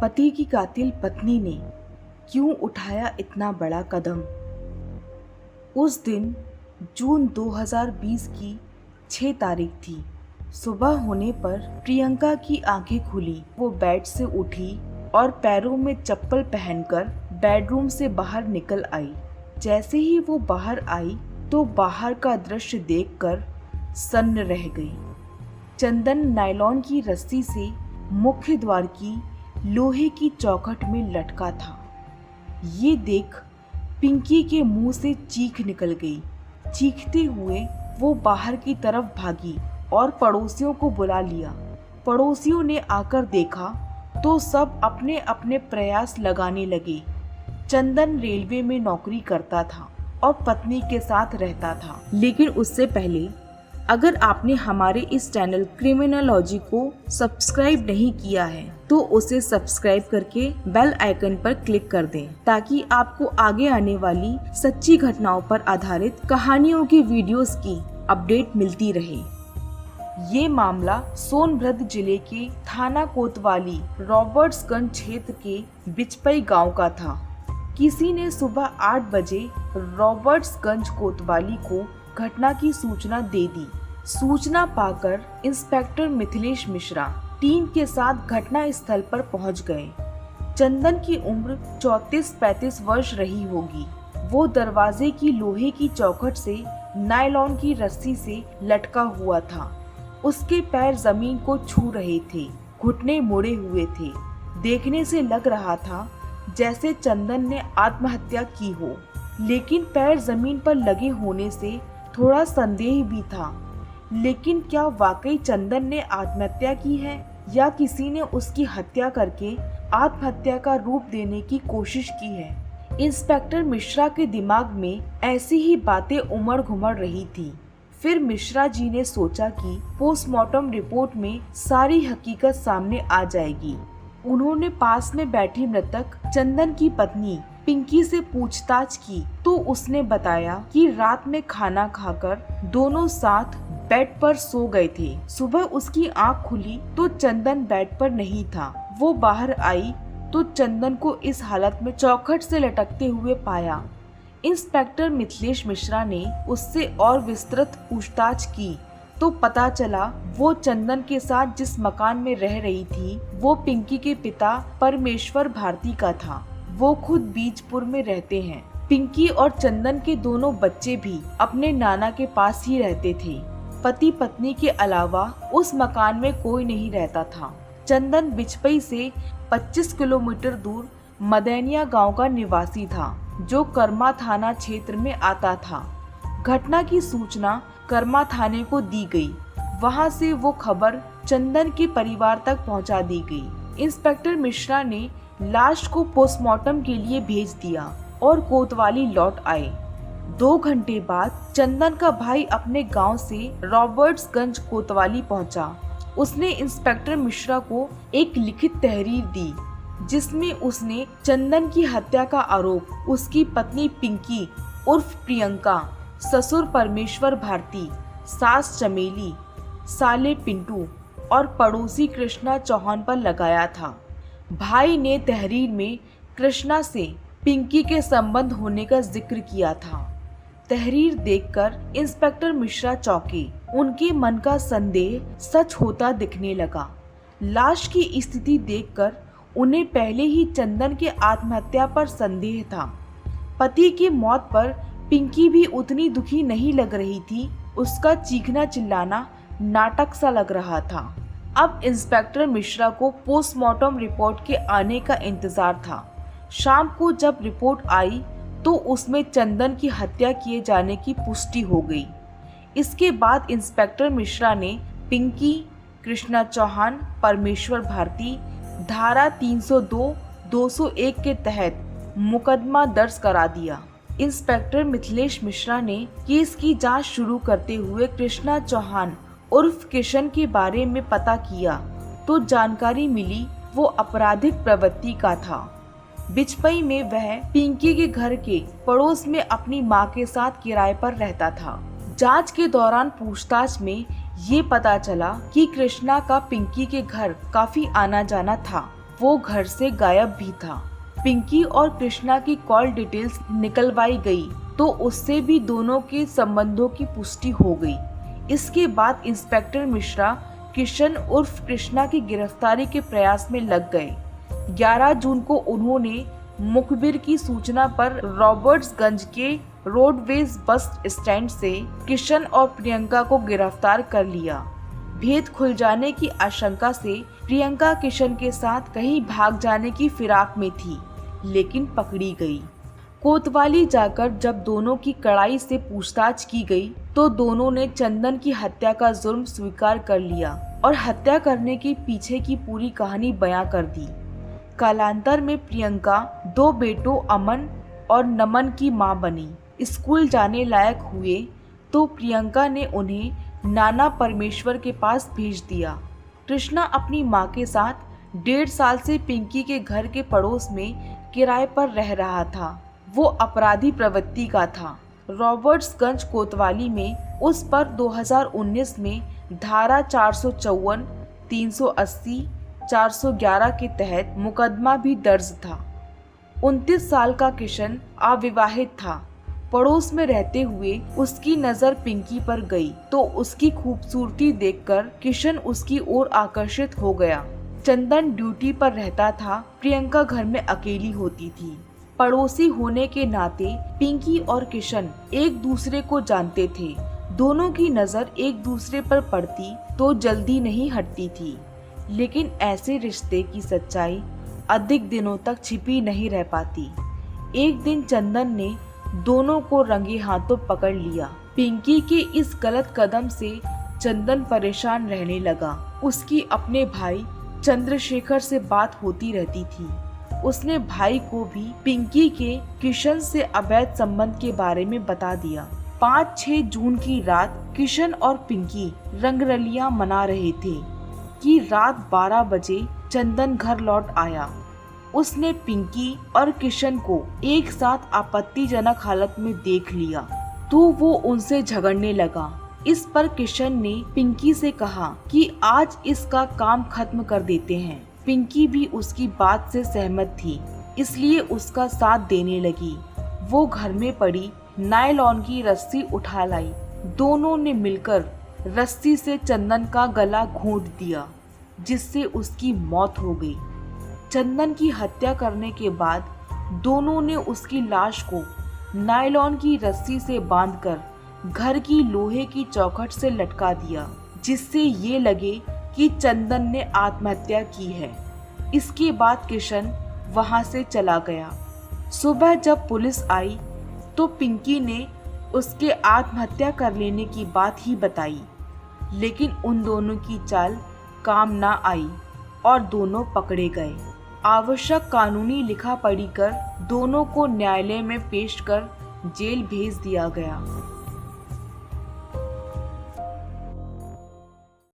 पति की कातिल पत्नी ने क्यों उठाया इतना बड़ा कदम। उस दिन जून 2020 की 6 तारीख थी। सुबह होने पर प्रियंका की आंखें खुली। वो बेड से उठी और पैरों में चप्पल पहनकर बेडरूम से बाहर निकल आई। जैसे ही वो बाहर आई तो बाहर का दृश्य देखकर सन्न रह गई। चंदन नायलॉन की रस्सी से मुख्य द्वार की लोहे की चौखट में लटका था। ये देख पिंकी के मुंह से चीख निकल गई। चीखते हुए वो बाहर की तरफ भागी और पड़ोसियों को बुला लिया। पड़ोसियों ने आकर देखा तो सब अपने अपने प्रयास लगाने लगे। चंदन रेलवे में नौकरी करता था और पत्नी के साथ रहता था। लेकिन उससे पहले अगर आपने हमारे इस चैनल क्रिमिनोलॉजी को सब्सक्राइब नहीं किया है तो उसे सब्सक्राइब करके बेल आइकन पर क्लिक कर दें, ताकि आपको आगे आने वाली सच्ची घटनाओं पर आधारित कहानियों के वीडियोस की अपडेट मिलती रहे। ये मामला सोनभद्र जिले के थाना कोतवाली रॉबर्ट्सगंज क्षेत्र के बिचपई गांव का था। किसी ने सुबह 8 बजे रॉबर्ट्सगंज कोतवाली को घटना की सूचना दे दी। सूचना पाकर इंस्पेक्टर मिथिलेश मिश्रा टीम के साथ घटना स्थल पर पहुंच गए। चंदन की उम्र 34-35 वर्ष रही होगी। वो दरवाजे की लोहे की चौखट से नायलॉन की रस्सी से लटका हुआ था। उसके पैर जमीन को छू रहे थे, घुटने मुड़े हुए थे। देखने से लग रहा था जैसे चंदन ने आत्महत्या की हो, लेकिन पैर जमीन पर लगे होने से थोड़ा संदेह भी था। लेकिन क्या वाकई चंदन ने आत्महत्या की है या किसी ने उसकी हत्या करके आत्महत्या का रूप देने की कोशिश की है। इंस्पेक्टर मिश्रा के दिमाग में ऐसी ही बातें उमड़ घुमड़ रही थी। फिर मिश्रा जी ने सोचा कि पोस्टमार्टम रिपोर्ट में सारी हकीकत सामने आ जाएगी। उन्होंने पास में बैठी मृतक चंदन की पत्नी पिंकी से पूछताछ की तो उसने बताया कि रात में खाना खाकर दोनों साथ बेड पर सो गए थे। सुबह उसकी आंख खुली तो चंदन बेड पर नहीं था। वो बाहर आई तो चंदन को इस हालत में चौखट से लटकते हुए पाया। इंस्पेक्टर मिथिलेश मिश्रा ने उससे और विस्तृत पूछताछ की तो पता चला वो चंदन के साथ जिस मकान में रह रही थी वो पिंकी के पिता परमेश्वर भारती का था। वो खुद बीजपुर में रहते हैं। पिंकी और चंदन के दोनों बच्चे भी अपने नाना के पास ही रहते थे। पति पत्नी के अलावा उस मकान में कोई नहीं रहता था। चंदन बिचपई से 25 किलोमीटर दूर मदैनिया गांव का निवासी था, जो कर्मा थाना क्षेत्र में आता था। घटना की सूचना कर्मा थाने को दी गई। वहां से वो खबर चंदन के परिवार तक पहुंचा दी गई। इंस्पेक्टर मिश्रा ने लाश को पोस्टमार्टम के लिए भेज दिया और कोतवाली लौट आए। 2 घंटे बाद चंदन का भाई अपने गांव से रॉबर्ट्सगंज कोतवाली पहुंचा। उसने इंस्पेक्टर मिश्रा को एक लिखित तहरीर दी, जिसमें उसने चंदन की हत्या का आरोप उसकी पत्नी पिंकी उर्फ प्रियंका, ससुर परमेश्वर भारती, सास चमेली, साले पिंटू और पड़ोसी कृष्णा चौहान पर लगाया था। भाई ने तहरीर में कृष्णा से पिंकी के संबंध होने का जिक्र किया था। तहरीर देखकर इंस्पेक्टर मिश्रा चौंके। उनके मन का संदेह सच होता दिखने लगा। लाश की स्थिति देखकर उन्हें पहले ही चंदन के आत्महत्या पर संदेह था। पति की मौत पर पिंकी भी उतनी दुखी नहीं लग रही थी। उसका चीखना चिल्लाना नाटक सा लग रहा था। अब इंस्पेक्टर मिश्रा को पोस्टमार्टम रिपोर्ट के आने का इंतजार था। शाम को जब रिपोर्ट आई तो उसमें चंदन की हत्या किए जाने की पुष्टि हो गई। इसके बाद इंस्पेक्टर मिश्रा ने पिंकी, कृष्णा चौहान, परमेश्वर भारती धारा 302, 201 के तहत मुकदमा दर्ज करा दिया। इंस्पेक्टर मिथिलेश मिश्रा ने केस की जांच शुरू करते हुए कृष्णा चौहान उर्फ किशन के बारे में पता किया तो जानकारी मिली वो आपराधिक प्रवृत्ति का था। बिचपई में वह पिंकी के घर के पड़ोस में अपनी मां के साथ किराए पर रहता था। जांच के दौरान पूछताछ में ये पता चला कि कृष्णा का पिंकी के घर काफी आना जाना था। वो घर से गायब भी था। पिंकी और कृष्णा की कॉल डिटेल्स निकलवाई गई तो उससे भी दोनों के संबंधों की पुष्टि हो गई। इसके बाद इंस्पेक्टर मिश्रा किशन उर्फ कृष्णा की गिरफ्तारी के प्रयास में लग गए। 11 जून को उन्होंने मुखबिर की सूचना पर रॉबर्ट्सगंज के रोडवेज बस स्टैंड से किशन और प्रियंका को गिरफ्तार कर लिया। भेद खुल जाने की आशंका से प्रियंका किशन के साथ कहीं भाग जाने की फिराक में थी, लेकिन पकड़ी गई। कोतवाली जाकर जब दोनों की कड़ाई से पूछताछ की गई तो दोनों ने चंदन की हत्या का जुर्म स्वीकार कर लिया और हत्या करने के पीछे की पूरी कहानी बयां कर दी। कालांतर में प्रियंका 2 बेटों अमन और नमन की मां बनी। स्कूल जाने लायक हुए तो प्रियंका ने उन्हें नाना परमेश्वर के पास भेज दिया। कृष्णा अपनी मां के साथ 1.5 साल से पिंकी के घर के पड़ोस में किराए पर रह रहा था। वो अपराधी प्रवृत्ति का था। रॉबर्ट्सगंज कोतवाली में उस पर 2019 में धारा 454, 380, 411 के तहत मुकदमा भी दर्ज था। 29 साल का किशन अविवाहित था। पड़ोस में रहते हुए उसकी नजर पिंकी पर गई तो उसकी खूबसूरती देखकर किशन उसकी ओर आकर्षित हो गया। चंदन ड्यूटी पर रहता था, प्रियंका घर में अकेली होती थी। पड़ोसी होने के नाते पिंकी और किशन एक दूसरे को जानते थे। दोनों की नजर एक दूसरे पर पड़ती तो जल्दी नहीं हटती थी, लेकिन ऐसे रिश्ते की सच्चाई अधिक दिनों तक छिपी नहीं रह पाती। एक दिन चंदन ने दोनों को रंगे हाथों पकड़ लिया। पिंकी के इस गलत कदम से चंदन परेशान रहने लगा। उसकी अपने भाई चंद्रशेखर से बात होती रहती थी। उसने भाई को भी पिंकी के किशन से अवैध संबंध के बारे में बता दिया। 5-6 जून की रात किशन और पिंकी रंगरलियां मना रहे थे कि रात 12 बजे चंदन घर लौट आया। उसने पिंकी और किशन को एक साथ आपत्तिजनक हालत में देख लिया तो वो उनसे झगड़ने लगा। इस पर किशन ने पिंकी से कहा कि आज इसका काम खत्म कर देते हैं। पिंकी भी उसकी बात से सहमत थी, इसलिए उसका साथ देने लगी। वो घर में पड़ी नायलॉन की रस्सी उठा लाई। दोनों ने मिलकर रस्सी से चंदन का गला घोंट दिया, जिससे उसकी मौत हो गई। चंदन की हत्या करने के बाद दोनों ने उसकी लाश को नायलॉन की रस्सी से बांधकर घर की लोहे की चौखट से लटका दिया, जिससे ये लगे कि चंदन ने आत्महत्या की है। इसके बाद किशन वहां से चला गया। सुबह जब पुलिस आई तो पिंकी ने उसके आत्महत्या कर लेने की बात ही बताई, लेकिन उन दोनों की चाल काम ना आई और दोनों पकड़े गए। आवश्यक कानूनी लिखा पढ़ी कर दोनों को न्यायालय में पेश कर जेल भेज दिया गया।